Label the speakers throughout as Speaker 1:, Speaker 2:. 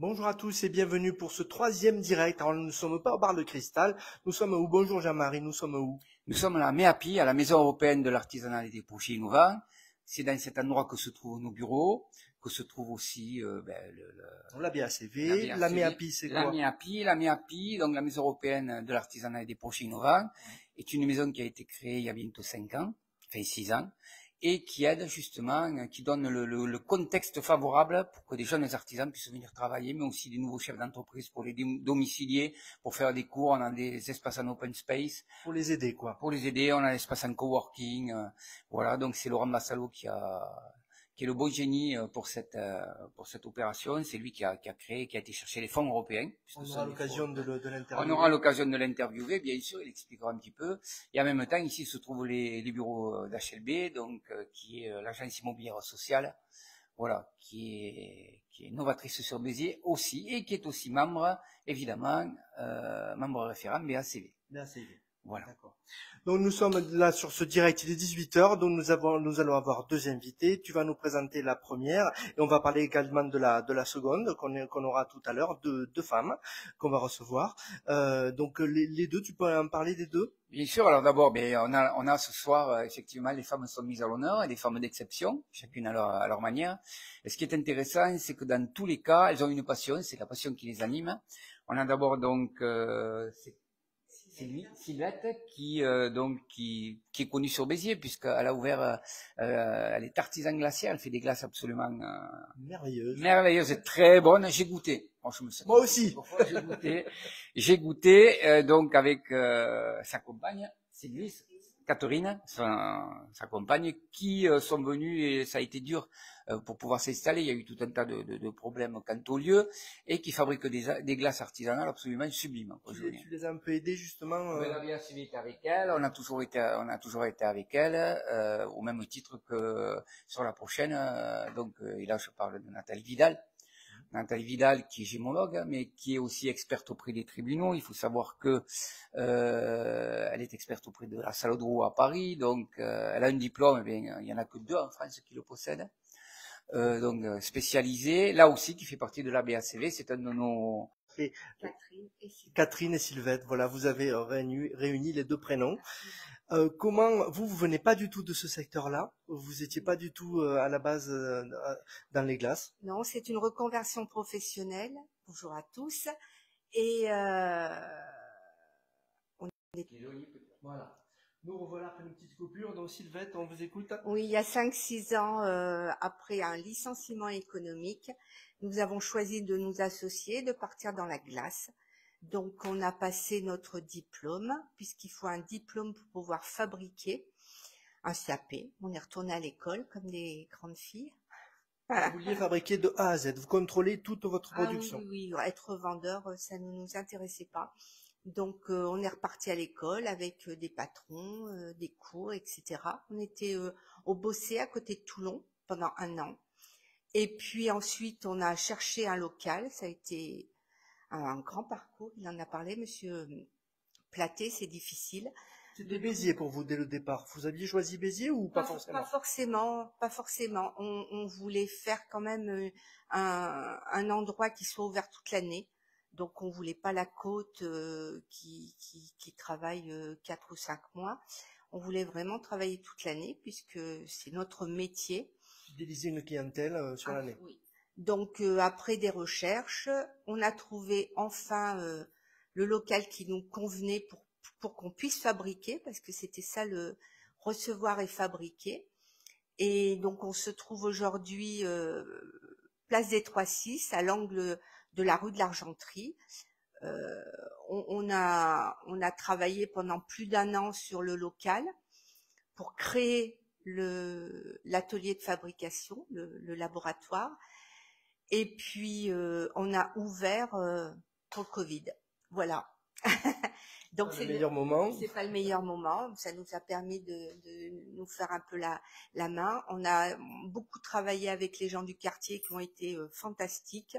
Speaker 1: Bonjour à tous et bienvenue pour ce troisième direct. Alors, nous ne sommes pas au bar de cristal, nous sommes où? Bonjour Jean-Marie, nous sommes où?
Speaker 2: Nous sommes à la MEAPI, à la Maison européenne de l'artisanat et des projets innovants. C'est dans cet endroit que se trouvent nos bureaux, que se trouve aussi
Speaker 1: La
Speaker 2: la
Speaker 1: BACV, la
Speaker 2: BACV.
Speaker 1: MEAPI c'est quoi?
Speaker 2: La MEAPI, donc la Maison européenne de l'artisanat et des projets innovants, est une maison qui a été créée il y a bientôt 5 ans, enfin 6 ans, et qui aide justement, qui donne le contexte favorable pour que des jeunes artisans puissent venir travailler, mais aussi des nouveaux chefs d'entreprise pour les domicilier, pour faire des cours. On a des espaces en open space.
Speaker 1: Pour les aider quoi.
Speaker 2: Pour les aider, on a l'espace en coworking. Voilà, donc c'est Laurent Massalo qui est le bon génie pour cette opération. C'est lui qui a créé, qui a été chercher les fonds européens.
Speaker 1: On aura l'occasion de
Speaker 2: On
Speaker 1: l'interviewer.
Speaker 2: aura l'occasion de l'interviewer, bien sûr, il expliquera un petit peu. Et en même temps, ici se trouvent les bureaux d'HLB, donc qui est l'agence immobilière sociale, voilà, qui est novatrice sur Béziers aussi, et qui est aussi membre, évidemment, membre référent BACV.
Speaker 1: BACV.
Speaker 2: Voilà.
Speaker 1: D'accord. Donc nous sommes là sur ce direct, il est 18h, donc nous allons avoir deux invités. Tu vas nous présenter la première et on va parler également de la seconde qu'on aura tout à l'heure, deux femmes qu'on va recevoir. Donc les deux, tu peux en parler des deux?
Speaker 2: Bien sûr, alors d'abord, on a ce soir, effectivement, les femmes sont mises à l'honneur, et des femmes d'exception, chacune à leur manière. Et ce qui est intéressant, c'est que dans tous les cas, elles ont une passion, c'est la passion qui les anime. On a d'abord donc Sylvette qui est connue sur Béziers puisqu'elle a ouvert, elle est artisan glacière, elle fait des glaces absolument merveilleuses et très bonnes. J'ai goûté. Franchement,
Speaker 1: moi aussi.
Speaker 2: J'ai goûté donc avec sa compagne, Sylvie, Catherine, sa compagne, qui sont venus et ça a été dur pour pouvoir s'installer. Il y a eu tout un tas de problèmes quant au lieu et qui fabriquent des glaces artisanales absolument sublimes.
Speaker 1: Tu les as un peu aidés justement.
Speaker 2: La BACV était avec elle, on a toujours été avec elle, au même titre que sur la prochaine. Et là je parle de Nathalie Vidal. Nathalie Vidal, qui est gémologue, mais qui est aussi experte auprès des tribunaux. Il faut savoir que elle est experte auprès de la Salle de Roux à Paris, donc elle a un diplôme, il y en a que 2 en France qui le possèdent. Spécialisé, là aussi qui fait partie de la BACV, c'est un de nos...
Speaker 1: Catherine et Sylvette, voilà, vous avez réuni les deux prénoms. Comment vous venez pas du tout de ce secteur-là? Vous étiez pas du tout à la base dans les glaces?
Speaker 3: Non, c'est une reconversion professionnelle. Bonjour à tous. Et
Speaker 1: Voilà. Nous revoilà après une petite coupure. Donc Sylvette, on vous écoute.
Speaker 3: Oui, il y a 5-6 ans, après un licenciement économique, nous avons choisi de nous associer, de partir dans la glace. Donc on a passé notre diplôme, puisqu'il faut un diplôme pour pouvoir fabriquer un CAP. On est retourné à l'école comme des grandes filles.
Speaker 1: Vous vouliez fabriquer de A à Z, vous contrôlez toute votre production.
Speaker 3: Oui, être vendeur, ça ne nous intéressait pas. Donc on est reparti à l'école avec des patrons, des cours, etc. On était au Bossé à côté de Toulon pendant 1 an. Et puis ensuite on a cherché un local. Ça a été un grand parcours. Il en a parlé, Monsieur Platé, c'est difficile.
Speaker 1: C'était Béziers pour vous dès le départ. Vous aviez choisi Béziers ou pas forcément?
Speaker 3: Pas forcément. On voulait faire quand même un endroit qui soit ouvert toute l'année. Donc on voulait pas la côte qui travaille 4 ou 5 mois. On voulait vraiment travailler toute l'année puisque c'est notre métier.
Speaker 1: Fidéliser une clientèle sur l'année.
Speaker 3: Oui. Donc après des recherches, on a trouvé enfin le local qui nous convenait pour qu'on puisse fabriquer, parce que c'était ça, le recevoir et fabriquer. Et donc on se trouve aujourd'hui place des 3-6, à l'angle de la rue de l'Argenterie. On a travaillé pendant plus d'1 an sur le local pour créer l'atelier de fabrication, le laboratoire. Et puis on a ouvert pour le Covid. Voilà.
Speaker 1: Donc c'est le meilleur moment.
Speaker 3: C'est pas le meilleur moment. Ça nous a permis de nous faire un peu la main. On a beaucoup travaillé avec les gens du quartier qui ont été fantastiques,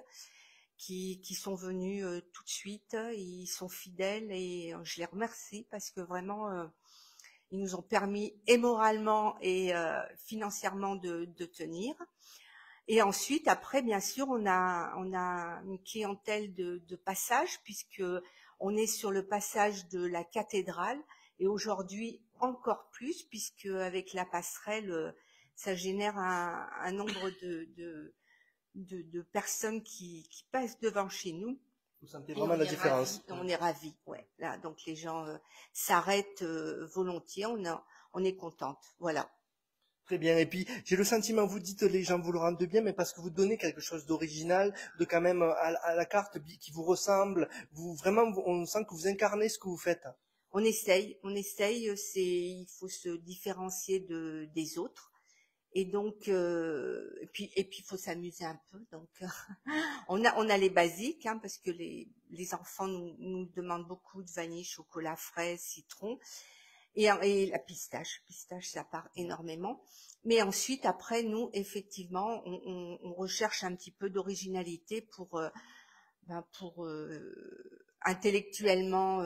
Speaker 3: qui sont venus tout de suite. Ils sont fidèles et je les remercie parce que vraiment ils nous ont permis et moralement et financièrement de tenir. Et ensuite, après, bien sûr, on a une clientèle de passage, puisque on est sur le passage de la cathédrale, et aujourd'hui encore plus, puisque avec la passerelle, ça génère un nombre de personnes qui passent devant chez nous.
Speaker 1: Vous sentez vraiment la différence.
Speaker 3: On est ravis, ouais. Là, donc les gens s'arrêtent volontiers, on est contente, voilà.
Speaker 1: Très bien. Et puis, j'ai le sentiment, vous dites les gens vous le rendent bien, mais parce que vous donnez quelque chose d'original, de quand même à la carte qui vous ressemble. On sent que vous incarnez ce que vous faites.
Speaker 3: On essaye. Il faut se différencier des autres. Et donc, et puis, il faut s'amuser un peu. Donc, on a les basiques, hein, parce que les enfants nous demandent beaucoup de vanille, chocolat, fraise, citron. Et la pistache, ça part énormément. Mais ensuite, après, nous, effectivement, on recherche un petit peu d'originalité pour intellectuellement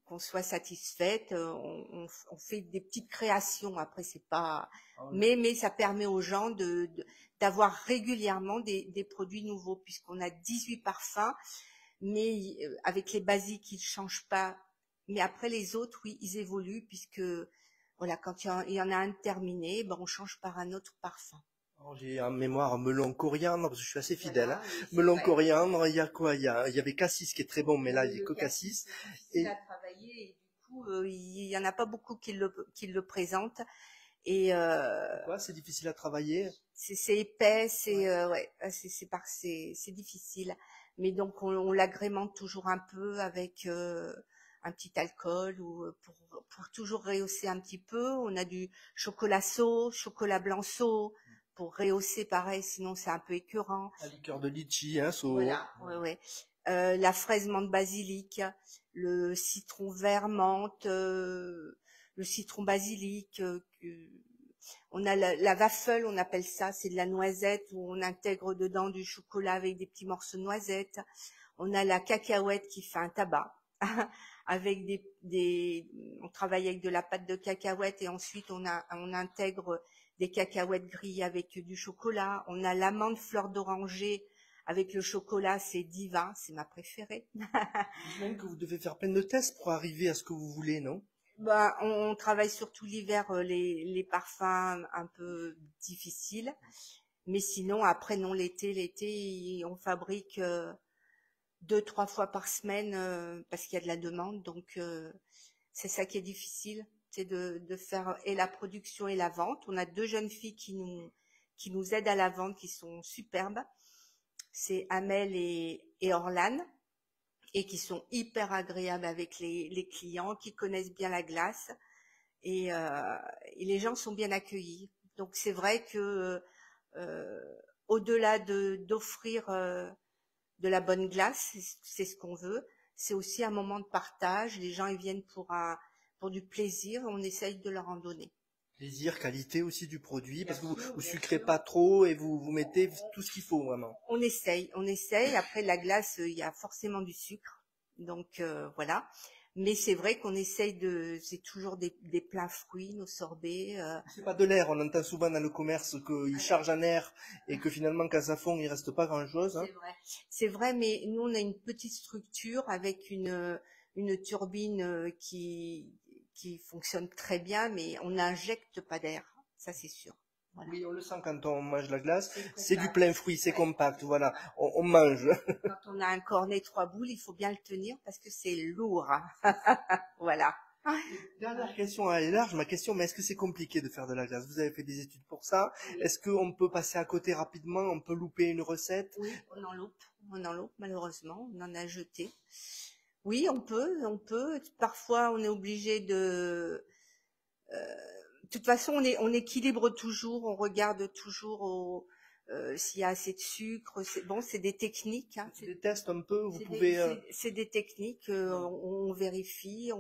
Speaker 3: qu'on soit satisfaite. On fait des petites créations. Après, c'est pas, mais ça permet aux gens d'avoir régulièrement des produits nouveaux, puisqu'on a 18 parfums, mais avec les basiques, ils changent pas. Mais après les autres, oui, ils évoluent, puisque voilà, quand il y en a un terminé, ben on change par un autre parfum.
Speaker 1: J'ai en mémoire melon coriandre, parce que je suis assez fidèle.
Speaker 3: Voilà,
Speaker 1: hein. Melon coriandre, il y a quoi? Il y avait cassis qui est très bon, mais là, il n'y a que cassis.
Speaker 3: C'est à travailler, et du coup, il y en a pas beaucoup qui le présentent. Et
Speaker 1: Pourquoi c'est difficile à travailler?
Speaker 3: C'est épais, c'est difficile. Mais donc on l'agrémente toujours un peu avec un petit alcool, ou pour toujours rehausser un petit peu. On a du chocolat chaud, chocolat blanc chaud pour rehausser, pareil, sinon c'est un peu écœurant.
Speaker 1: La liqueur de litchi, hein,
Speaker 3: Voilà, ouais. La fraise menthe basilic, le citron vert menthe, le citron basilic. On a la waffle, on appelle ça, c'est de la noisette où on intègre dedans du chocolat avec des petits morceaux de noisette. On a la cacahuète qui fait un tabac avec on travaille avec de la pâte de cacahuète, et ensuite on intègre des cacahuètes grillées avec du chocolat. On a l'amande fleur d'oranger avec le chocolat, c'est divin, c'est ma préférée.
Speaker 1: J'imagine que vous devez faire plein de tests pour arriver à ce que vous voulez, non?
Speaker 3: Ben, on travaille surtout l'hiver les parfums un peu difficiles, mais sinon après non, l'été on fabrique 2-3 fois par semaine parce qu'il y a de la demande, donc c'est ça qui est difficile, c'est de faire et la production et la vente. On a 2 jeunes filles qui nous aident à la vente, qui sont superbes, c'est Amel et Orlane, et qui sont hyper agréables avec les clients, qui connaissent bien la glace, et les gens sont bien accueillis. Donc c'est vrai que au-delà d'offrir de la bonne glace, c'est ce qu'on veut, c'est aussi un moment de partage. Les gens ils viennent pour du plaisir, on essaye de leur en donner.
Speaker 1: Plaisir, qualité aussi du produit, parce que vous sucrez pas trop et vous mettez tout ce qu'il faut vraiment.
Speaker 3: On essaye. Après la glace, il y a forcément du sucre, donc voilà. Mais c'est vrai qu'on essaye c'est toujours des plats fruits, nos sorbets.
Speaker 1: C'est pas de l'air, on entend souvent dans le commerce qu'ils chargent en air et que finalement quand ça fond il reste pas grand chose. Hein.
Speaker 3: C'est vrai, mais nous on a une petite structure avec une turbine qui fonctionne très bien, mais on n'injecte pas d'air, ça c'est sûr.
Speaker 1: Voilà. Oui, on le sent quand on mange la glace, c'est du plein fruit, c'est compact, voilà, on mange.
Speaker 3: Quand on a un cornet 3 boules, il faut bien le tenir parce que c'est lourd. Voilà.
Speaker 1: Dernière question, elle est large ma question, mais est-ce que c'est compliqué de faire de la glace? Vous avez fait des études pour ça? Est-ce qu'on peut passer à côté rapidement? On peut louper une recette?
Speaker 3: Oui, on en loupe malheureusement, on en a jeté. Oui, on peut. Parfois, on est obligé de toute façon, on équilibre toujours, on regarde toujours s'il y a assez de sucre. C'est des techniques. Hein.
Speaker 1: C'est des tests un peu, vous pouvez...
Speaker 3: C'est des techniques, on vérifie.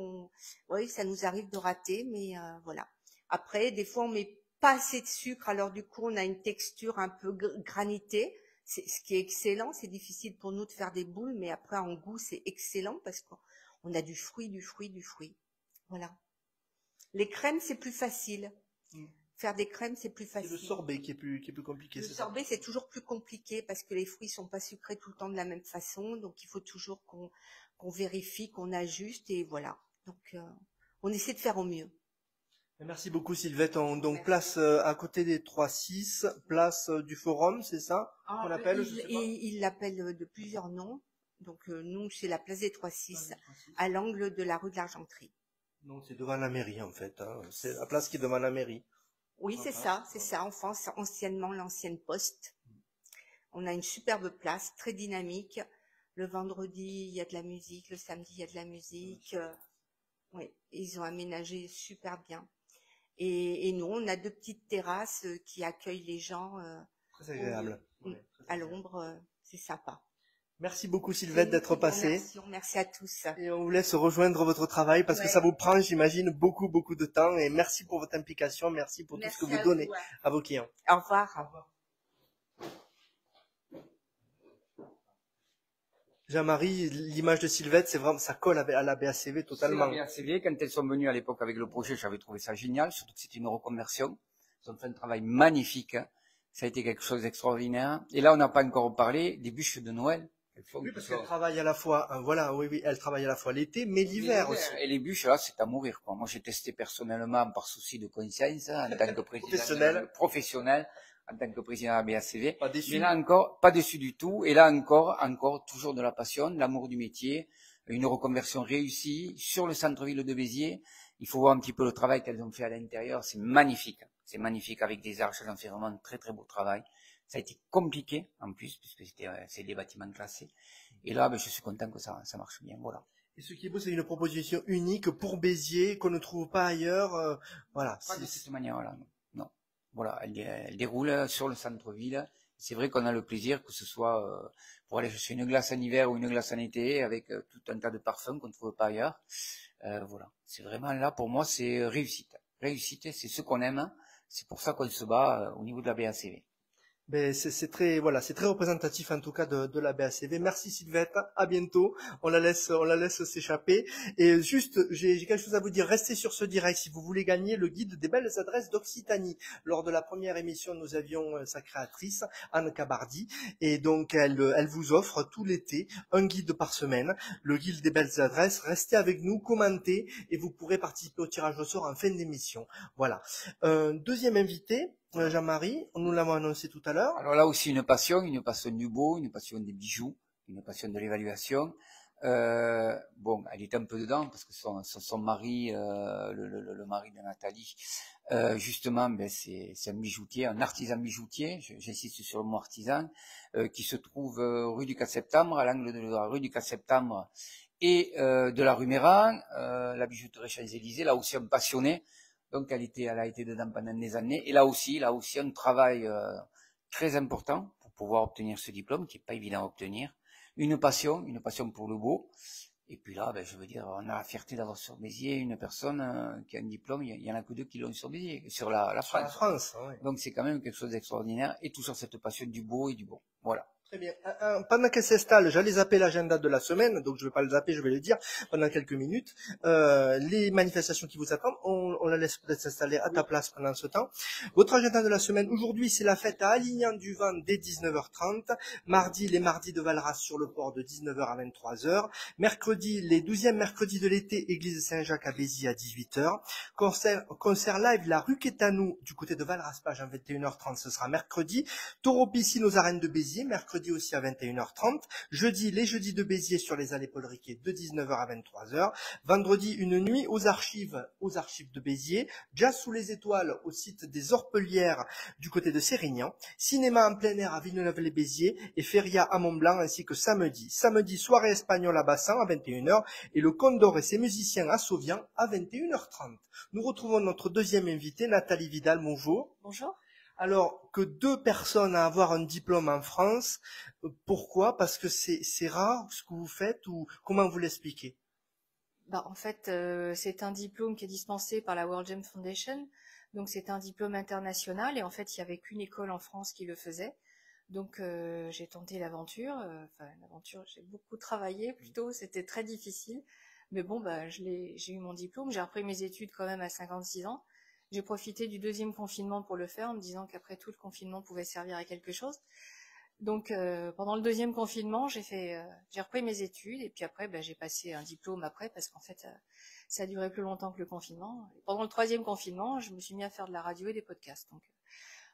Speaker 3: Oui, ça nous arrive de rater, mais voilà. Après, des fois, on met pas assez de sucre, alors du coup, on a une texture un peu granitée. Ce qui est excellent. C'est difficile pour nous de faire des boules, mais après, en goût, c'est excellent parce qu'on a du fruit. Voilà. Les crèmes, c'est plus facile. Faire des crèmes, c'est plus
Speaker 1: C'est le
Speaker 3: facile.
Speaker 1: sorbet qui est plus compliqué,
Speaker 3: Le
Speaker 1: c'est ça?
Speaker 3: sorbet, c'est toujours plus compliqué parce que les fruits sont pas sucrés tout le temps de la même façon. Donc, il faut toujours qu'on vérifie, qu'on ajuste et voilà. Donc, on essaie de faire au mieux.
Speaker 1: Merci beaucoup Sylvette. Donc
Speaker 3: Merci.
Speaker 1: place à côté des 3-6, place du Forum, c'est ça qu'on appelle, je sais pas.
Speaker 3: Il l'appelle de plusieurs noms. Donc, nous, c'est la place des 3-6, à l'angle de la rue de l'Argenterie.
Speaker 1: Donc c'est devant la mairie en fait. Hein. C'est la place qui est devant la mairie.
Speaker 3: Oui, c'est ça, c'est ça. En France, anciennement, l'ancienne poste. On a une superbe place, très dynamique. Le vendredi, il y a de la musique. Le samedi, il y a de la musique. Oui, ils ont aménagé super bien. Et nous, on a 2 petites terrasses qui accueillent les gens
Speaker 1: Très agréable.
Speaker 3: à l'ombre. C'est sympa.
Speaker 1: Merci beaucoup Sylvette d'être passée.
Speaker 3: Merci à tous.
Speaker 1: Et on vous laisse rejoindre votre travail parce que ça vous prend, j'imagine, beaucoup de temps. Et merci pour votre implication, merci pour tout ce que vous donnez à vos clients.
Speaker 3: Au revoir.
Speaker 1: Au revoir. Jean-Marie, l'image de Sylvette, c'est vraiment, ça colle à la BACV totalement.
Speaker 2: La BACV, quand elles sont venues à l'époque avec le projet, j'avais trouvé ça génial, surtout que c'était une reconversion. Ils ont fait un travail magnifique. Ça a été quelque chose d'extraordinaire. Et là, on n'a pas encore parlé des bûches de Noël.
Speaker 1: Oui, parce qu'elle travaille à la fois, voilà, oui, elle travaille à la fois l'été, mais l'hiver aussi.
Speaker 2: Et les bûches, là, c'est à mourir, quoi. Moi, j'ai testé personnellement par souci de conscience, en tant que président professionnel, en tant que président de la BACV.
Speaker 1: Pas déçu.
Speaker 2: Mais là encore, pas déçu du tout. Et là encore, toujours de la passion, l'amour du métier, une reconversion réussie sur le centre-ville de Béziers. Il faut voir un petit peu le travail qu'elles ont fait à l'intérieur. C'est magnifique. C'est magnifique avec des arches. Elles ont fait vraiment un très, très beau travail. Ça a été compliqué, en plus, puisque c'est des bâtiments classés. Et là, je suis content que ça marche bien, voilà.
Speaker 1: Et ce qui est beau, c'est une proposition unique pour Béziers, qu'on ne trouve pas ailleurs, voilà.
Speaker 2: Pas de cette manière-là, non. Voilà, elle déroule sur le centre-ville. C'est vrai qu'on a le plaisir que ce soit pour aller chercher une glace en hiver ou une glace en été, avec tout un tas de parfums qu'on ne trouve pas ailleurs. Voilà, c'est vraiment là, pour moi, c'est réussite. Réussite, c'est ce qu'on aime. C'est pour ça qu'on se bat au niveau de la BACV.
Speaker 1: Ben c'est très représentatif en tout cas de la BACV. Merci Sylvette, à bientôt. On la laisse s'échapper. Et juste, j'ai quelque chose à vous dire. Restez sur ce direct si vous voulez gagner le guide des belles adresses d'Occitanie. Lors de la première émission, nous avions sa créatrice Anne Cabardi, et donc elle vous offre tout l'été un guide par semaine, le guide des belles adresses. Restez avec nous, commentez et vous pourrez participer au tirage au sort en fin d'émission. Voilà. Deuxième invité. Jean-Marie, nous l'avons annoncé tout à l'heure.
Speaker 2: Alors là aussi une passion du beau, une passion des bijoux, une passion de l'évaluation. Bon, elle est un peu dedans parce que son mari, le mari de Nathalie, justement, c'est un bijoutier, un artisan bijoutier. J'insiste sur le mot artisan, qui se trouve rue du 4 septembre, à l'angle de la rue du 4 septembre et de la rue Méran, la bijouterie Champs-Élysées. Là aussi un passionné. Donc elle a été dedans pendant des années. Et là aussi un travail très important pour pouvoir obtenir ce diplôme, qui est pas évident à obtenir. Une passion pour le beau. Et puis là, je veux dire, on a la fierté d'avoir sur Béziers une personne qui a un diplôme. Il y en a que 2 qui l'ont sur Béziers, sur la France.
Speaker 1: La France, oui.
Speaker 2: Donc c'est quand même quelque chose d'extraordinaire. Et toujours cette passion du beau et du bon. Voilà.
Speaker 1: Très bien. Pendant qu'elle s'installe, j'allais zapper l'agenda de la semaine, donc je vais pas le zapper, je vais le dire pendant quelques minutes. Les manifestations qui vous attendent, on la laisse peut-être s'installer à ta place pendant ce temps. Votre agenda de la semaine, aujourd'hui, c'est la fête à Alignan-du-Vent dès 19h30. Mardi, les mardis de Valras sur le port de 19h à 23h. Mercredi, les 12e mercredis de l'été, église Saint-Jacques à Béziers à 18h. Concert live, la rue Quétanou, du côté de Valras-Page à 21h30, ce sera mercredi. Taureau piscine aux arènes de Béziers, mercredi aussi à 21h30. Jeudi, les jeudis de Béziers sur les allées Paul Riquet de 19h à 23h. Vendredi, une nuit aux archives de Béziers. Jazz sous les étoiles au site des Orpelières du côté de Sérignan. Cinéma en plein air à Villeneuve-les-Béziers et feria à Mont-Blanc ainsi que samedi. Samedi, soirée espagnole à Bassan à 21h et le Condor et ses musiciens à Sauvian à 21h30. Nous retrouvons notre deuxième invité, Nathalie Vidal. Bonjour.
Speaker 3: Bonjour.
Speaker 1: Alors, que 2 personnes à avoir un diplôme en France, pourquoi? Parce que c'est rare ce que vous faites ou comment vous l'expliquez?
Speaker 4: En fait, c'est un diplôme qui est dispensé par la World Gem Foundation. Donc, c'est un diplôme international et en fait, il n'y avait qu'une école en France qui le faisait. Donc, j'ai tenté l'aventure. J'ai beaucoup travaillé plutôt. C'était très difficile. Mais bon, j'ai eu mon diplôme. J'ai repris mes études quand même à 56 ans. J'ai profité du deuxième confinement pour le faire en me disant qu'après tout, le confinement pouvait servir à quelque chose. Donc, pendant le deuxième confinement, j'ai repris mes études et puis après, j'ai passé un diplôme après parce qu'en fait, ça a duré plus longtemps que le confinement. Et pendant le troisième confinement, je me suis mis à faire de la radio et des podcasts. Donc,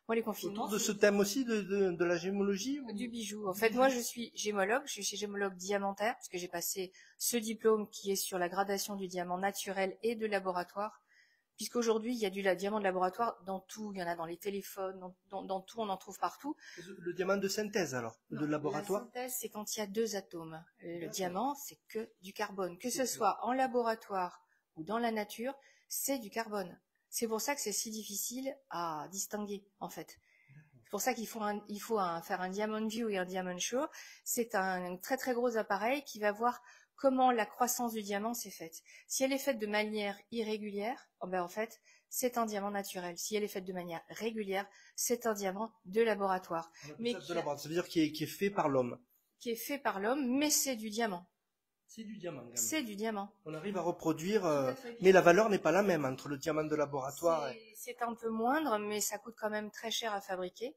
Speaker 4: moi, les confinements.
Speaker 1: Autour de ce thème aussi de la gémologie
Speaker 4: du bijou. En fait, moi, je suis gémologue. Je suis chez Gémologue Diamantaire parce que j'ai passé ce diplôme qui est sur la gradation du diamant naturel et de laboratoire. Puisqu'aujourd'hui, il y a du diamant de laboratoire dans tout. Il y en a dans les téléphones, dans tout, on en trouve partout.
Speaker 1: Le diamant de synthèse, alors, de laboratoire?
Speaker 4: La synthèse, c'est quand il y a 2 atomes. Le diamant, c'est que du carbone. Que ce soit en laboratoire ou dans la nature, c'est du carbone. C'est pour ça que c'est si difficile à distinguer, en fait. C'est pour ça qu'il faut faire un Diamond View et un Diamond Show. C'est un très très gros appareil qui va voir comment la croissance du diamant s'est faite. Si elle est faite de manière irrégulière, en fait, c'est un diamant naturel. Si elle est faite de manière régulière, c'est un diamant de laboratoire.
Speaker 1: Mais ça veut dire qui est fait par l'homme.
Speaker 4: Qui est fait par l'homme, mais c'est du diamant.
Speaker 1: C'est du diamant, quand même.
Speaker 4: C'est du diamant.
Speaker 1: On arrive à reproduire, mais la valeur n'est pas la même entre le diamant de laboratoire.
Speaker 4: C'est un peu moindre, mais ça coûte quand même très cher à fabriquer.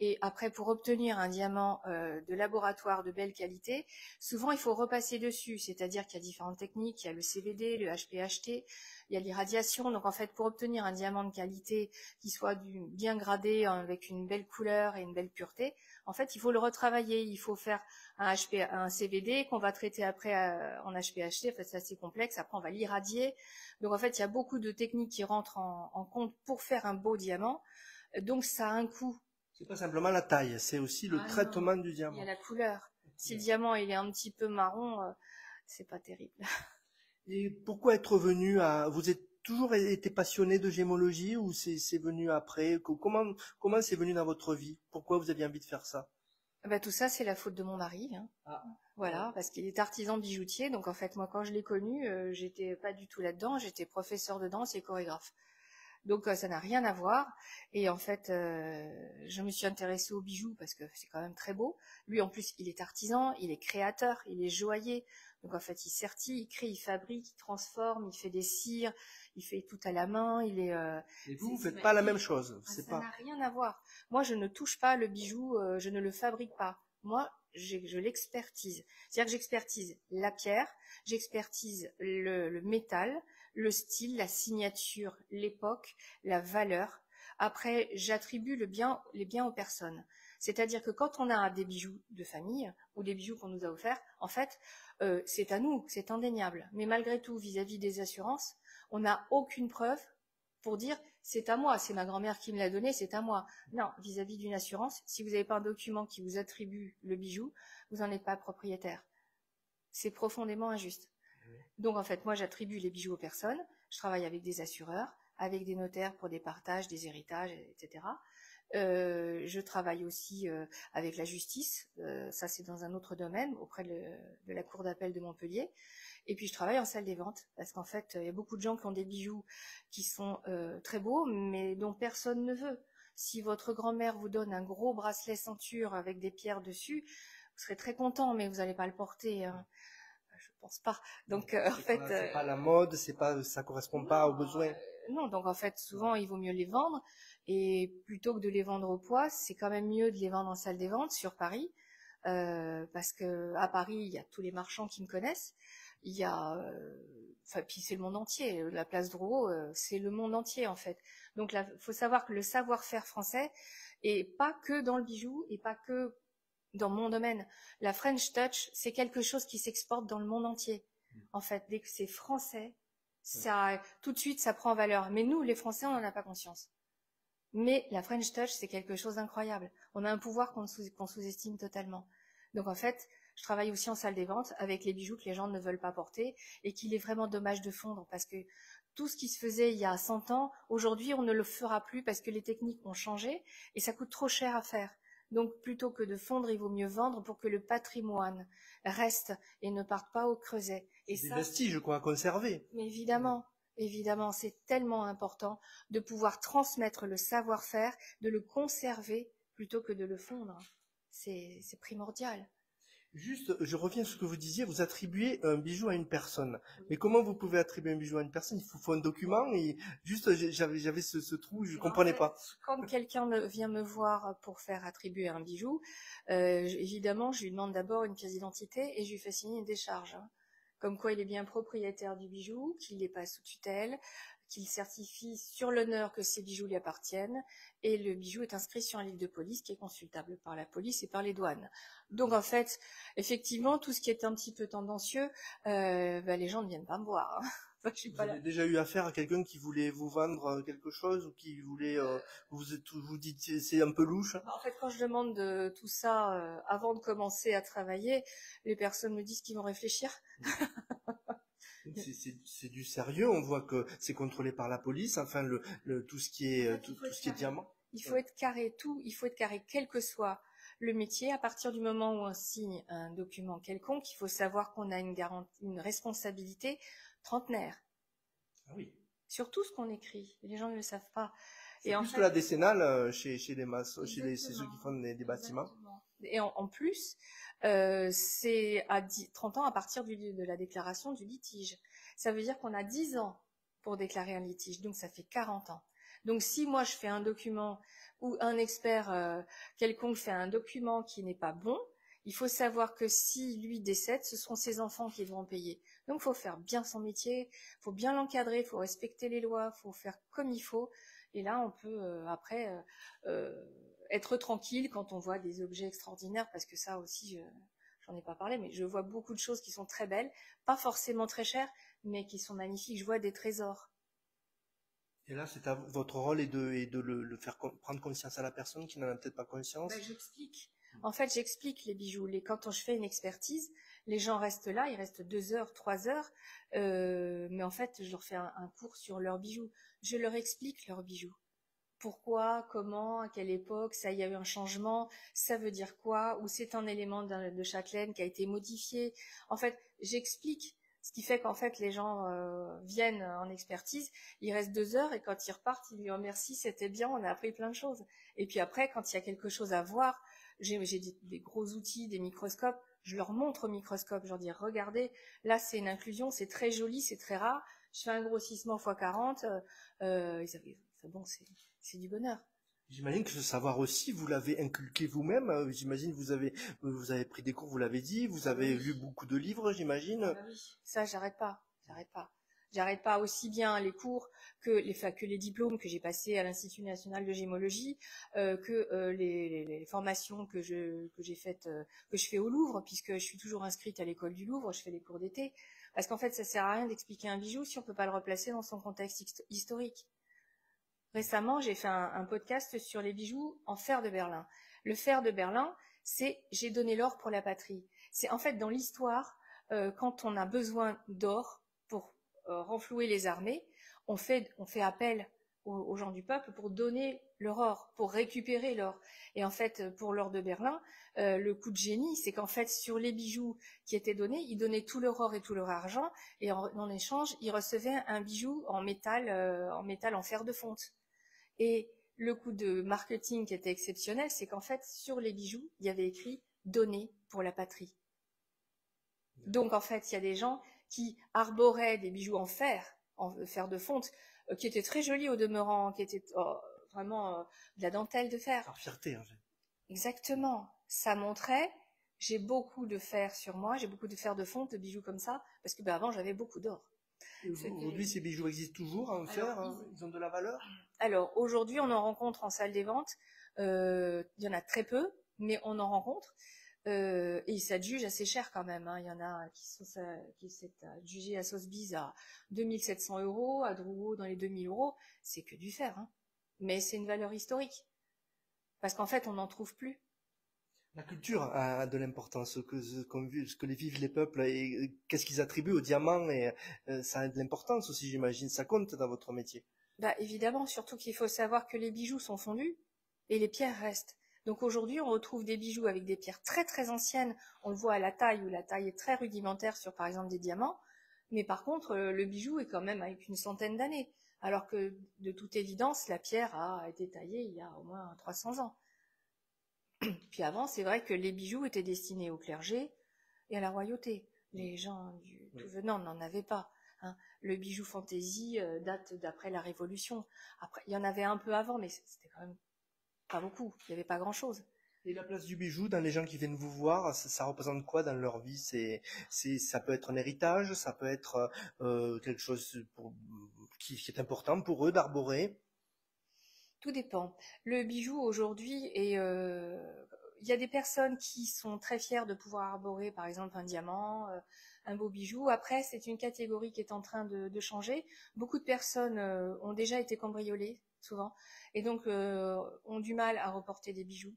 Speaker 4: Et après, pour obtenir un diamant de laboratoire de belle qualité, souvent il faut repasser dessus. C'est-à-dire qu'il y a différentes techniques. Il y a le CVD, le HPHT, il y a l'irradiation. Donc en fait, pour obtenir un diamant de qualité qui soit bien gradé avec une belle couleur et une belle pureté, en fait, il faut le retravailler. Il faut faire un CVD qu'on va traiter après en HPHT. En fait, c'est assez complexe. Après, on va l'irradier. Donc en fait, il y a beaucoup de techniques qui rentrent en compte pour faire un beau diamant. Donc ça a un coût.
Speaker 1: C'est pas simplement la taille, c'est aussi le traitement du diamant.
Speaker 4: Il y a la couleur. Si le diamant il est un petit peu marron, c'est pas terrible.
Speaker 1: Et pourquoi être venu à... Vous êtes toujours été passionné de gémologie ou c'est venu après? Comment c'est venu dans votre vie? Pourquoi vous aviez envie de faire ça?
Speaker 4: Tout ça, c'est la faute de mon mari. Voilà, parce qu'il est artisan bijoutier. Donc en fait, moi, quand je l'ai connu, j'étais pas du tout là-dedans. J'étais professeur de danse et chorégraphe. Donc ça n'a rien à voir. Et en fait, je me suis intéressée aux bijoux parce que c'est quand même très beau. Lui, en plus, il est artisan, il est créateur, il est joaillier. Donc en fait, il sertille, il crée, il fabrique, il transforme, il fait des cires, il fait tout à la main. Il est.
Speaker 1: Et vous faites pas la même chose.
Speaker 4: Ça n'a rien à voir. Moi, je ne touche pas le bijou, je ne le fabrique pas. Moi, je l'expertise. C'est-à-dire que j'expertise la pierre, j'expertise le métal, le style, la signature, l'époque, la valeur. Après, j'attribue les biens aux personnes. C'est-à-dire que quand on a des bijoux de famille ou des bijoux qu'on nous a offerts, en fait, c'est à nous, c'est indéniable. Mais malgré tout, vis-à-vis des assurances, on n'a aucune preuve pour dire c'est à moi, c'est ma grand-mère qui me l'a donné, c'est à moi. Non, vis-à-vis d'une assurance, si vous n'avez pas un document qui vous attribue le bijou, vous n'en êtes pas propriétaire. C'est profondément injuste. Donc en fait, moi j'attribue les bijoux aux personnes, je travaille avec des assureurs, avec des notaires pour des partages, des héritages, etc. Je travaille aussi avec la justice, ça c'est dans un autre domaine, auprès de la cour d'appel de Montpellier. Et puis je travaille en salle des ventes, parce qu'en fait, il y a beaucoup de gens qui ont des bijoux qui sont très beaux, mais dont personne ne veut. Si votre grand-mère vous donne un gros bracelet ceinture avec des pierres dessus, vous serez très content, mais vous n'allez pas le porter. Je pense pas. Donc en fait,
Speaker 1: c'est pas la mode, ça correspond pas aux besoins.
Speaker 4: Non, donc en fait, souvent il vaut mieux les vendre, et plutôt que de les vendre au poids, c'est quand même mieux de les vendre en salle des ventes sur Paris, parce que à Paris il y a tous les marchands qui me connaissent. Il y a, puis c'est le monde entier. La place Drouot, c'est le monde entier en fait. Donc là, faut savoir que le savoir-faire français, et pas que dans le bijou, et pas que dans mon domaine. La French Touch, c'est quelque chose qui s'exporte dans le monde entier. En fait, dès que c'est français, tout de suite, ça prend valeur. Mais nous, les Français, on n'en a pas conscience. Mais la French Touch, c'est quelque chose d'incroyable. On a un pouvoir qu'on sous-estime totalement. Donc en fait, je travaille aussi en salle des ventes avec les bijoux que les gens ne veulent pas porter et qu'il est vraiment dommage de fondre parce que tout ce qui se faisait il y a 100 ans, aujourd'hui, on ne le fera plus parce que les techniques ont changé et ça coûte trop cher à faire. Donc, plutôt que de fondre, il vaut mieux vendre pour que le patrimoine reste et ne parte pas au creuset. Et
Speaker 1: des vestiges, quoi, à conserver.
Speaker 4: Mais évidemment, c'est tellement important de pouvoir transmettre le savoir-faire, de le conserver plutôt que de le fondre. C'est primordial.
Speaker 1: Juste, je reviens sur ce que vous disiez, vous attribuez un bijou à une personne. Mais comment vous pouvez attribuer un bijou à une personne? Il faut un document et juste, j'avais ce trou, je comprenais pas.
Speaker 4: Quand quelqu'un vient me voir pour faire attribuer un bijou, évidemment, je lui demande d'abord une pièce d'identité et je lui fais signer une décharge, hein. Comme quoi il est bien propriétaire du bijou, qu'il n'est pas sous tutelle, qu'il certifie sur l'honneur que ces bijoux lui appartiennent, et le bijou est inscrit sur un livre de police qui est consultable par la police et par les douanes. Donc en fait, effectivement, tout ce qui est un petit peu tendancieux, les gens ne viennent pas me voir, hein. Enfin, je suis pas
Speaker 1: Vous
Speaker 4: là.
Speaker 1: avez déjà eu affaire à quelqu'un qui voulait vous vendre quelque chose ou qui voulait, vous dites c'est un peu louche?
Speaker 4: En fait, quand je demande tout ça avant de commencer à travailler, les personnes me disent qu'ils vont réfléchir.
Speaker 1: C'est du sérieux, on voit que c'est contrôlé par la police, enfin tout ce qui est tout ce qui est diamant.
Speaker 4: Il faut être carré, il faut être carré, quel que soit le métier. À partir du moment où on signe un document quelconque, il faut savoir qu'on a une responsabilité trentenaire.
Speaker 1: Ah oui.
Speaker 4: Sur tout ce qu'on écrit. Les gens ne le savent pas.
Speaker 1: C'est plus que la décennale chez les masses, chez ceux qui font des bâtiments.
Speaker 4: Et en plus, c'est à 30 ans à partir de la déclaration du litige. Ça veut dire qu'on a 10 ans pour déclarer un litige, donc ça fait 40 ans. Donc si moi je fais un document ou un expert quelconque fait un document qui n'est pas bon, il faut savoir que si lui décède, ce seront ses enfants qui devront payer. Donc il faut faire bien son métier, il faut bien l'encadrer, il faut respecter les lois, il faut faire comme il faut. Et là, on peut après être tranquille quand on voit des objets extraordinaires, parce que ça aussi, j'en ai pas parlé, mais je vois beaucoup de choses qui sont très belles, pas forcément très chères, mais qui sont magnifiques. Je vois des trésors.
Speaker 1: Et là, votre rôle est de le faire prendre conscience à la personne qui n'en a peut-être pas conscience.
Speaker 4: J'explique. En fait, j'explique les bijoux. Quand je fais une expertise, les gens restent là, ils restent 2 heures, 3 heures, mais en fait, je leur fais un cours sur leurs bijoux. Je leur explique leurs bijoux. Pourquoi, comment, à quelle époque, ça y a eu un changement, ça veut dire quoi, ou c'est un élément de châtelaine qui a été modifié. En fait, j'explique. Ce qui fait qu'en fait, les gens viennent en expertise, ils restent 2 heures et quand ils repartent, ils disent oh, merci, c'était bien, on a appris plein de choses. Et puis après, quand il y a quelque chose à voir, j'ai des gros outils, des microscopes, je leur montre au microscope, je leur dis regardez, là c'est une inclusion, c'est très joli, c'est très rare, je fais un grossissement x 40, bon, c'est du bonheur.
Speaker 1: J'imagine que ce savoir aussi, vous l'avez inculqué vous-même. J'imagine vous avez pris des cours, vous l'avez dit, vous avez lu beaucoup de livres, j'imagine.
Speaker 4: Oui. Ça, j'arrête pas aussi bien les cours que les diplômes que j'ai passés à l'Institut national de gémologie, que les formations que j'ai faites, que je fais au Louvre, puisque je suis toujours inscrite à l'école du Louvre, je fais les cours d'été. Parce qu'en fait, ça sert à rien d'expliquer un bijou si on peut pas le replacer dans son contexte historique. Récemment, j'ai fait un podcast sur les bijoux en fer de Berlin. Le fer de Berlin, c'est j'ai donné l'or pour la patrie. C'est en fait dans l'histoire, quand on a besoin d'or pour renflouer les armées, on fait appel aux gens du peuple pour donner leur or, pour récupérer l'or. Et en fait, pour l'or de Berlin, le coup de génie, c'est qu'en fait, sur les bijoux qui étaient donnés, ils donnaient tout leur or et tout leur argent, et en échange, ils recevaient un bijou en métal en fer de fonte. Et le coup de marketing qui était exceptionnel, c'est qu'en fait, sur les bijoux, il y avait écrit « Donner pour la patrie ». Donc, en fait, il y a des gens qui arboraient des bijoux en fer de fonte, qui étaient très jolis au demeurant, qui étaient vraiment de la dentelle de fer.
Speaker 1: Par fierté, en fait.
Speaker 4: Exactement. Ça montrait, j'ai beaucoup de fer sur moi, j'ai beaucoup de fer de fonte, de bijoux comme ça, parce que avant, j'avais beaucoup d'or.
Speaker 1: Aujourd'hui, ces bijoux existent toujours en fer, ils ont de la valeur?
Speaker 4: Alors, aujourd'hui, on en rencontre en salle des ventes. Il y en a très peu, mais on en rencontre. Et ça juge assez cher quand même, hein. Il y en a qui s'est jugé à Sotheby's à 2700 €, à Drouot dans les 2000 €. C'est que du fer, hein. Mais c'est une valeur historique. Parce qu'en fait, on n'en trouve plus.
Speaker 1: La culture a de l'importance, ce que les vivent les peuples et qu'est-ce qu'ils attribuent au diamant, et ça a de l'importance aussi, j'imagine. Ça compte dans votre métier.
Speaker 4: Évidemment, surtout qu'il faut savoir que les bijoux sont fondus et les pierres restent. Donc aujourd'hui, on retrouve des bijoux avec des pierres très très anciennes. On le voit à la taille, où la taille est très rudimentaire sur par exemple des diamants. Mais par contre, le bijou est quand même avec une centaine d'années. Alors que de toute évidence, la pierre a été taillée il y a au moins 300 ans. Puis avant, c'est vrai que les bijoux étaient destinés au clergé, et à la royauté. Les gens du tout venant n'en avaient pas. Hein. Le bijou fantaisie date d'après la Révolution. Après, il y en avait un peu avant, mais c'était quand même pas beaucoup. Il n'y avait pas grand-chose.
Speaker 1: Et la place du bijou dans les gens qui viennent vous voir, ça représente quoi dans leur vie? Ça peut être un héritage, ça peut être quelque chose qui est important pour eux d'arborer.
Speaker 4: Tout dépend. Le bijou aujourd'hui est il y a des personnes qui sont très fières de pouvoir arborer, par exemple, un diamant, un beau bijou. Après, c'est une catégorie qui est en train de changer. Beaucoup de personnes ont déjà été cambriolées, souvent, et donc ont du mal à reporter des bijoux.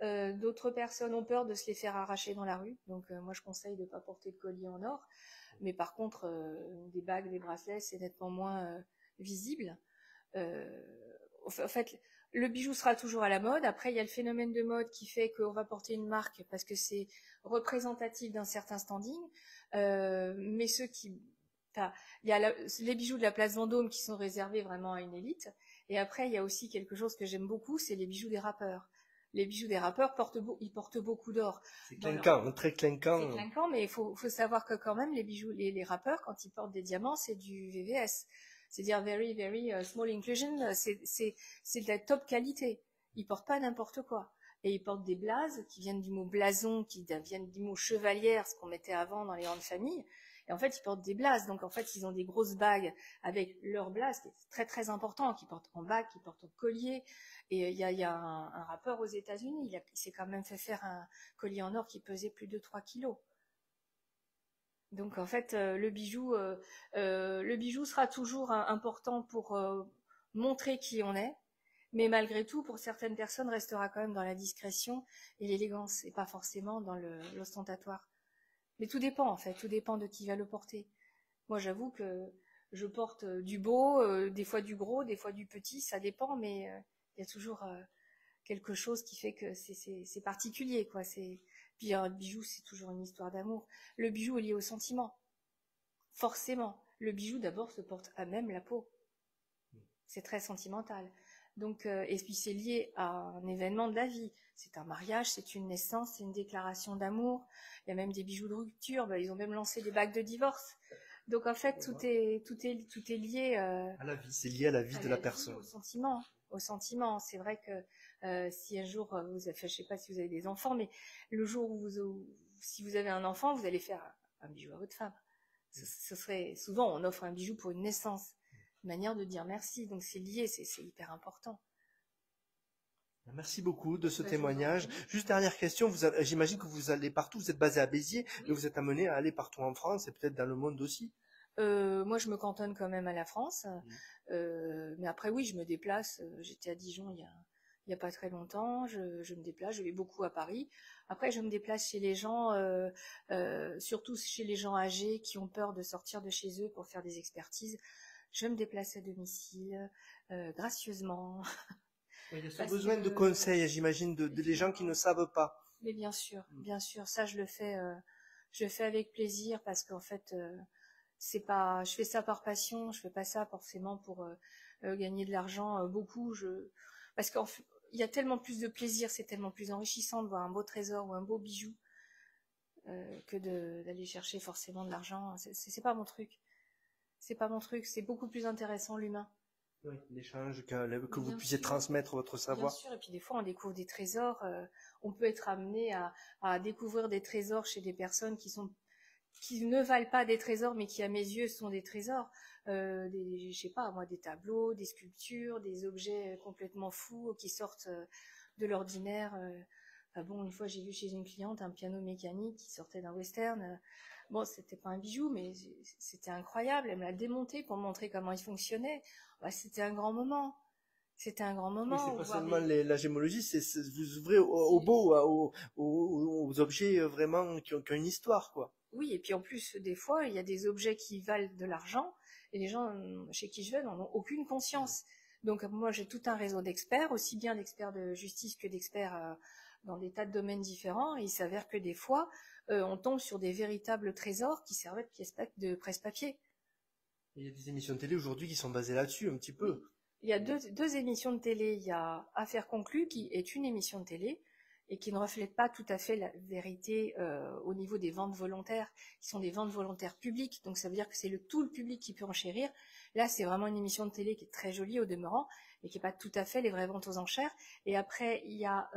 Speaker 4: D'autres personnes ont peur de se les faire arracher dans la rue. Donc, moi, je conseille de ne pas porter de collier en or. Mais par contre, des bagues, des bracelets, c'est nettement moins visible. En fait, le bijou sera toujours à la mode. Après, il y a le phénomène de mode qui fait qu'on va porter une marque parce que c'est représentatif d'un certain standing. Mais il y a les bijoux de la place Vendôme qui sont réservés vraiment à une élite. Et après, il y a aussi quelque chose que j'aime beaucoup, c'est les bijoux des rappeurs. Les bijoux des rappeurs ils portent beaucoup d'or.
Speaker 1: C'est clinquant, très clinquant.
Speaker 4: C'est clinquant, mais il faut savoir que quand même, les rappeurs, quand ils portent des diamants, c'est du VVS. C'est-à-dire very, very small inclusion, c'est de la top qualité. Ils portent pas n'importe quoi. Et ils portent des blazes qui viennent du mot blason, qui viennent du mot chevalière, ce qu'on mettait avant dans les grandes familles. Et en fait, ils portent des blazes. Donc, en fait, ils ont des grosses bagues avec leur blaze, qui est très, très important, qu'ils portent en bague, qu'ils portent en collier. Et il y a un rappeur aux États-Unis, il s'est quand même fait faire un collier en or qui pesait plus de 3 kilos. Donc en fait, le bijou sera toujours important pour montrer qui on est, mais malgré tout, pour certaines personnes, restera quand même dans la discrétion et l'élégance, et pas forcément dans l'ostentatoire. Mais tout dépend en fait, tout dépend de qui va le porter. Moi, j'avoue que je porte du beau, des fois du gros, des fois du petit, ça dépend, mais il y a toujours quelque chose qui fait que c'est particulier, quoi. Puis un bijou, c'est toujours une histoire d'amour. Le bijou est lié au sentiment. Forcément. Le bijou, d'abord, se porte à même la peau. C'est très sentimental. Donc, et puis c'est lié à un événement de la vie. C'est un mariage, c'est une naissance, c'est une déclaration d'amour. Il y a même des bijoux de rupture. Ils ont même lancé des bagues de divorce. Donc, en fait, tout est lié
Speaker 1: à la vie. C'est lié à la vie de la personne.
Speaker 4: Au sentiment. C'est vrai que si un jour, je sais pas si vous avez des enfants, mais le jour où si vous avez un enfant, vous allez faire un bijou à votre femme. Ce serait, souvent, on offre un bijou pour une naissance. Une manière de dire merci. Donc, c'est lié, c'est hyper important.
Speaker 1: Merci beaucoup de ce témoignage. Juste dernière question, j'imagine que vous allez partout, vous êtes basé à Béziers, mais vous êtes amené à aller partout en France et peut-être dans le monde aussi.
Speaker 4: Moi, je me cantonne quand même à la France. Mais après, oui, je me déplace. J'étais à Dijon il y a pas très longtemps. Je me déplace. Je vais beaucoup à Paris. Après, je me déplace chez les gens, surtout chez les gens âgés qui ont peur de sortir de chez eux pour faire des expertises. Je me déplace à domicile, gracieusement.
Speaker 1: Il y a ce besoin de conseils, j'imagine, des gens qui ne savent pas.
Speaker 4: Mais bien sûr, ça je le fais avec plaisir parce qu'en fait, je fais ça par passion, je fais pas ça forcément pour gagner de l'argent beaucoup. Parce qu'il y a tellement plus de plaisir, c'est tellement plus enrichissant de voir un beau trésor ou un beau bijou que d'aller chercher forcément de l'argent. C'est pas mon truc. C'est pas mon truc. C'est beaucoup plus intéressant l'humain.
Speaker 1: Oui, l'échange, que vous puissiez transmettre votre savoir.
Speaker 4: Bien sûr, et puis des fois on découvre des trésors, on peut être amené à découvrir des trésors chez des personnes qui ne valent pas des trésors, mais qui à mes yeux sont des trésors. Je sais pas, moi, des tableaux, des sculptures, des objets complètement fous qui sortent de l'ordinaire. Une fois j'ai vu chez une cliente un piano mécanique qui sortait d'un western. Bon, c'était pas un bijou, mais c'était incroyable. Elle me l'a démonté pour montrer comment il fonctionnait. C'était un grand moment. C'était un grand moment.
Speaker 1: Oui, c'est pas seulement la gémologie, vous ouvrez au beau, aux objets vraiment qui ont une histoire, quoi.
Speaker 4: Oui, et puis en plus, des fois, il y a des objets qui valent de l'argent, et les gens chez qui je vais n'en ont aucune conscience. Donc moi, j'ai tout un réseau d'experts, aussi bien d'experts de justice que d'experts dans des tas de domaines différents, et il s'avère que des fois, on tombe sur des véritables trésors qui servaient de presse-papier.
Speaker 1: Il y a des émissions de télé aujourd'hui qui sont basées là-dessus, un petit peu.
Speaker 4: Il y a deux émissions de télé. Il y a Affaires conclues, qui est une émission de télé, et qui ne reflètent pas tout à fait la vérité au niveau des ventes volontaires, qui sont des ventes volontaires publiques. Donc ça veut dire que c'est tout le public qui peut enchérir. Là, c'est vraiment une émission de télé qui est très jolie au demeurant, mais qui n'est pas tout à fait les vraies ventes aux enchères. Et après, il y a,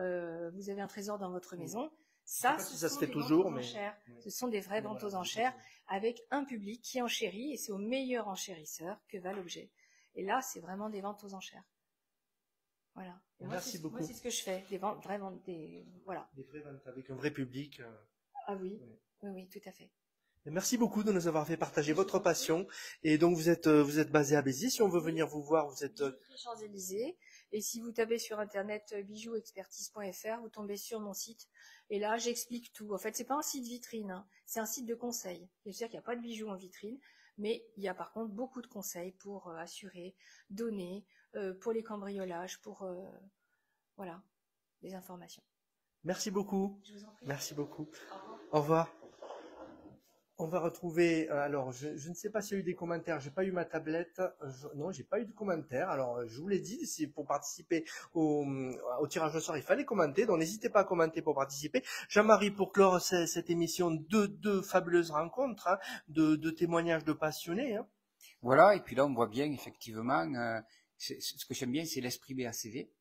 Speaker 4: vous avez un trésor dans votre maison. Ça,
Speaker 1: ça se fait toujours, mais
Speaker 4: ce sont des vraies ventes aux enchères avec un public qui enchérit, et c'est au meilleur enchérisseur que va l'objet. Et là, c'est vraiment des ventes aux enchères. Voilà. Et
Speaker 1: merci beaucoup.
Speaker 4: Moi, c'est ce que je fais, des ventes, vraies ventes, voilà.
Speaker 1: Des vraies ventes avec un vrai public.
Speaker 4: Ah oui, oui, tout à fait.
Speaker 1: Merci beaucoup de nous avoir fait partager votre passion. Et donc vous êtes basé à Béziers. Si on veut venir vous voir, vous êtes
Speaker 4: Champs-Élysées. Et si vous tapez sur internet bijouexpertise.fr, vous tombez sur mon site. Et là, j'explique tout. En fait, c'est pas un site vitrine, hein. C'est un site de conseil. C'est-à-dire qu'il n'y a pas de bijoux en vitrine, mais il y a par contre beaucoup de conseils pour assurer, donner, pour les cambriolages, pour voilà, des informations.
Speaker 1: Merci beaucoup.
Speaker 4: Je vous en prie.
Speaker 1: Merci beaucoup. Au revoir. On va retrouver, alors je ne sais pas s'il y a eu des commentaires, j'ai pas eu ma tablette, non, j'ai pas eu de commentaires. Alors je vous l'ai dit, c'est pour participer au tirage au sort, il fallait commenter, donc n'hésitez pas à commenter pour participer. Jean-Marie, pour clore cette émission, deux fabuleuses rencontres, hein, de témoignages de passionnés. Hein.
Speaker 2: Voilà, et puis là on voit bien effectivement, ce que j'aime bien, c'est l'esprit BACV.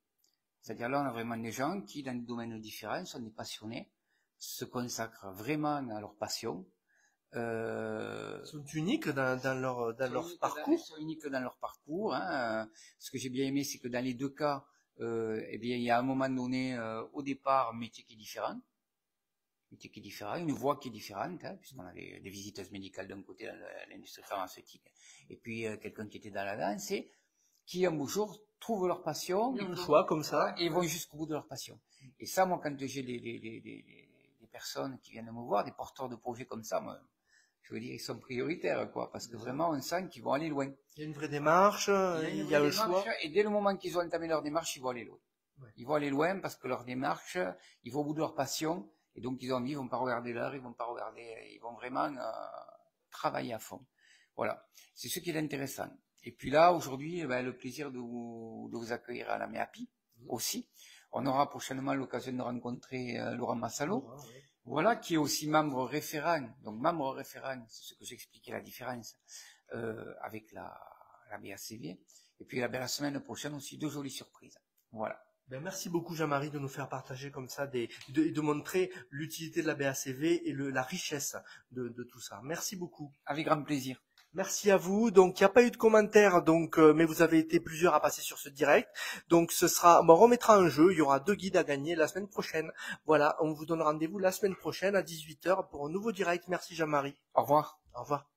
Speaker 2: C'est-à-dire là on a vraiment des gens qui, dans des domaines différents, sont des passionnés, se consacrent vraiment à leur passion.
Speaker 1: Sont uniques dans leur parcours.
Speaker 2: Ils sont uniques dans leur parcours. Hein. Ce que j'ai bien aimé, c'est que dans les deux cas, eh bien, il y a un moment donné, au départ, un métier qui est différent, une voie qui est différente, hein, puisqu'on avait des visiteuses médicales d'un côté dans l'industrie pharmaceutique, et puis quelqu'un qui était dans la danse, et qui un beau jour trouvent leur passion.
Speaker 1: Ils ont le choix comme ça.
Speaker 2: Et ils vont jusqu'au bout de leur passion. Et ça, moi, quand j'ai des personnes qui viennent me voir, des porteurs de projets comme ça, moi, je veux dire, ils sont prioritaires, quoi, parce que vraiment, on sent qu'ils vont aller loin.
Speaker 1: Il y a une vraie démarche, il y a le choix.
Speaker 2: Et dès le moment qu'ils ont entamé leur démarche, ils vont aller loin. Ouais. Ils vont aller loin parce que leur démarche, ils vont au bout de leur passion, et donc ils ont envie, ils vont pas regarder l'heure, ils vont vraiment travailler à fond. Voilà. C'est ce qui est intéressant. Et puis là, aujourd'hui, le plaisir de vous accueillir à la MEAPI aussi. On aura prochainement l'occasion de rencontrer Laurent Massalo. Voilà, qui est aussi membre référent. Donc, membre référent, c'est ce que j'expliquais la différence avec la BACV. Et puis, la semaine prochaine aussi, 2 jolies surprises. Voilà.
Speaker 1: Ben, merci beaucoup, Jean-Marie, de nous faire partager comme ça, de montrer l'utilité de la BACV et la richesse de tout ça. Merci beaucoup.
Speaker 2: Avec grand plaisir.
Speaker 1: Merci à vous. Donc, il n'y a pas eu de commentaires, donc, mais vous avez été plusieurs à passer sur ce direct. Donc, on remettra un jeu. Il y aura 2 guides à gagner la semaine prochaine. Voilà. On vous donne rendez-vous la semaine prochaine à 18h pour un nouveau direct. Merci, Jean-Marie.
Speaker 2: Au revoir.
Speaker 1: Au revoir.